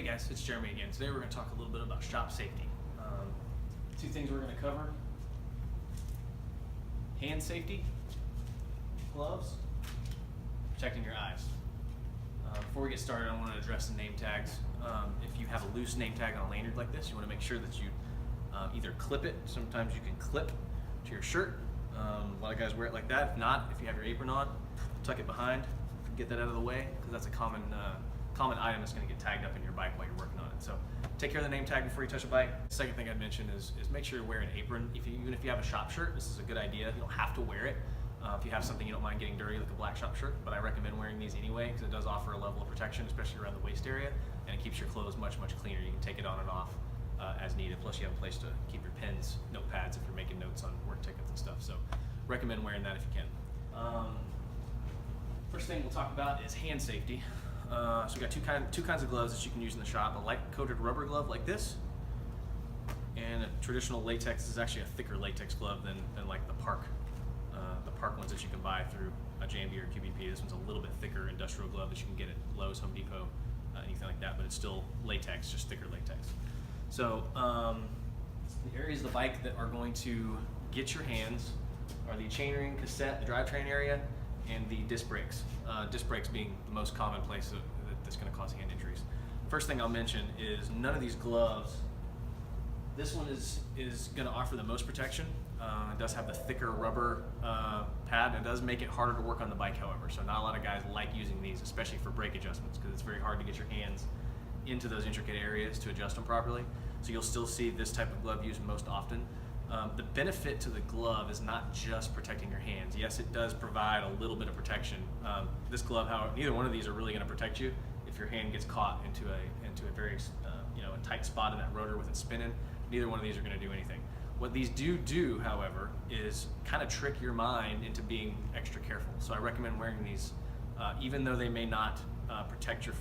Hey guys, it's Jeremy again. Today we're going to talk a little bit about shop safety. Two things we're going to cover: hand safety, gloves, protecting your eyes. Before we get started, I want to address the name tags. If you have a loose name tag on a lanyard like this, you want to make sure that you either clip it. Sometimes you can clip to your shirt. A lot of guys wear it like that. If not, if you have your apron on, tuck it behind, get that out of the way, because that's a common item that's going to get tagged up in your bike while you're working on it. So take care of the name tag before you touch a bike. The second thing I'd mention is make sure you wear an apron. Even if you have a shop shirt, this is a good idea. You don't have to wear it. If you have something you don't mind getting dirty, like a black shop shirt, but I recommend wearing these anyway because it does offer a level of protection, especially around the waist area, and it keeps your clothes much cleaner. You can take it on and off as needed. Plus you have a place to keep your pens, notepads if you're making notes on work tickets and stuff. So recommend wearing that if you can. First thing we'll talk about is hand safety. So we got two kinds of gloves that you can use in the shop: a light coated rubber glove like this, and a traditional latex. This is actually a thicker latex glove than like the park ones that you can buy through a JMB or QBP. This one's a little bit thicker industrial glove that you can get at Lowe's, Home Depot, anything like that, but it's still latex, just thicker latex. So the areas of the bike that are going to get your hands are the chainring, cassette, the drivetrain area, and the disc brakes. Disc brakes being the most common place that's going to cause hand injuries. First thing I'll mention is none of these gloves. This one is going to offer the most protection. It does have the thicker rubber pad. It does make it harder to work on the bike, however. So not a lot of guys like using these, especially for brake adjustments, because it's very hard to get your hands into those intricate areas to adjust them properly. So you'll still see this type of glove used most often. The benefit to the glove is not just protecting your hands. Yes, it does provide a little bit of protection. This glove, however, neither one of these are really going to protect you if your hand gets caught into a very a tight spot in that rotor with it spinning. Neither one of these are going to do anything. What these do, however, is kind of trick your mind into being extra careful. So I recommend wearing these, even though they may not protect your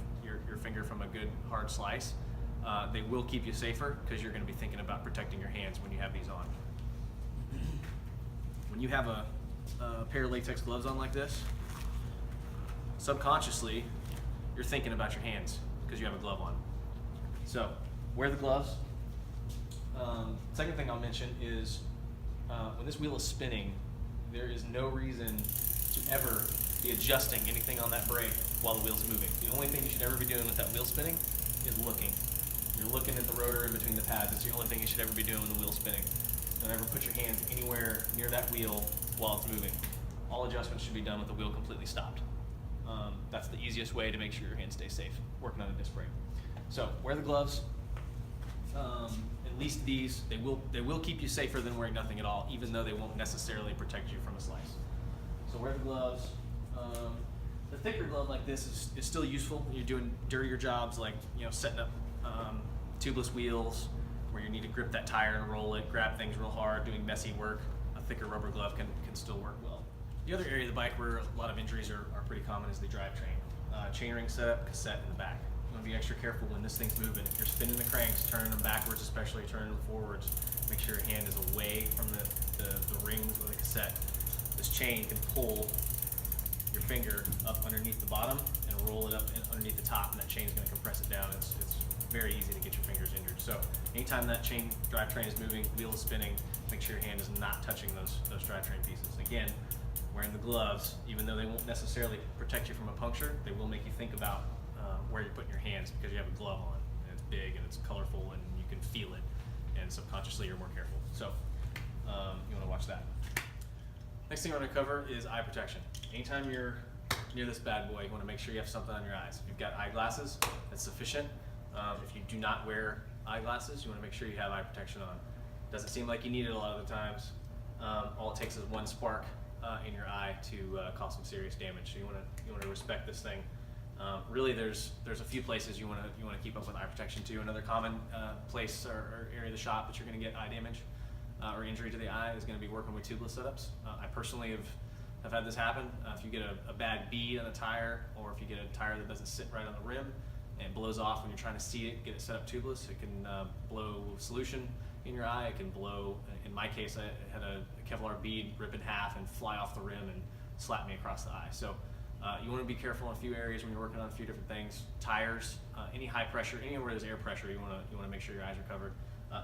finger from a good hard slice. They will keep you safer because you're going to be thinking about protecting your hands when you have these on. When you have a pair of latex gloves on like this, subconsciously you're thinking about your hands because you have a glove on. So wear the gloves. Second thing I'll mention is when this wheel is spinning, there is no reason to ever be adjusting anything on that brake while the wheel's moving. The only thing you should ever be doing with that wheel spinning is looking. You're looking at the rotor in between the pads. It's the only thing you should ever be doing when the wheel's spinning. Don't ever put your hands anywhere near that wheel while it's moving. All adjustments should be done with the wheel completely stopped. That's the easiest way to make sure your hands stay safe working on a disc brake. So wear the gloves. At least these, they will keep you safer than wearing nothing at all, even though they won't necessarily protect you from a slice. So wear the gloves. The thicker glove like this is still useful when you're doing dirtier jobs, like setting up tubeless wheels where you need to grip that tire and roll it, grab things real hard, doing messy work. A thicker rubber glove can still work well. The other area of the bike where a lot of injuries are pretty common is the drivetrain. Chainring setup, cassette in the back. You want to be extra careful when this thing's moving. If you're spinning the cranks, turning them backwards, especially turning them forwards, make sure your hand is away from the rings or the cassette. This chain can pull your finger up underneath the bottom and roll it up underneath the top, and that chain's going to compress it down. It's very easy to get your fingers injured. So anytime that drivetrain is moving, wheel is spinning, make sure your hand is not touching those drivetrain pieces. Again, wearing the gloves, even though they won't necessarily protect you from a puncture, they will make you think about where you're putting your hands because you have a glove on, and it's big and it's colorful and you can feel it, and subconsciously you're more careful. So you want to watch that. Next thing we're going to cover is eye protection. Anytime you're near this bad boy, you want to make sure you have something on your eyes. If you've got eyeglasses, that's sufficient. If you do not wear eyeglasses, you want to make sure you have eye protection on. Doesn't seem like you need it a lot of the times. All it takes is one spark in your eye to cause some serious damage. So you want to respect this thing. Really, there's a few places you want to keep up with eye protection too. Another common place or area of the shop that you're going to get eye damage or injury to the eye is going to be working with tubeless setups. I personally have had this happen. If you get a bad bead on a tire, or if you get a tire that doesn't sit right on the rim and it blows off when you're trying to seat it, get it set up tubeless, it can blow solution in your eye. It can blow, in my case, I had a Kevlar bead rip in half and fly off the rim and slap me across the eye. So You want to be careful in a few areas when you're working on a few different things. Tires, any high pressure, anywhere there's air pressure, you want to make sure your eyes are covered.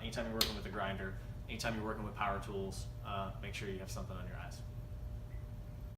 Anytime you're working with a grinder, anytime you're working with power tools, make sure you have something on your eyes.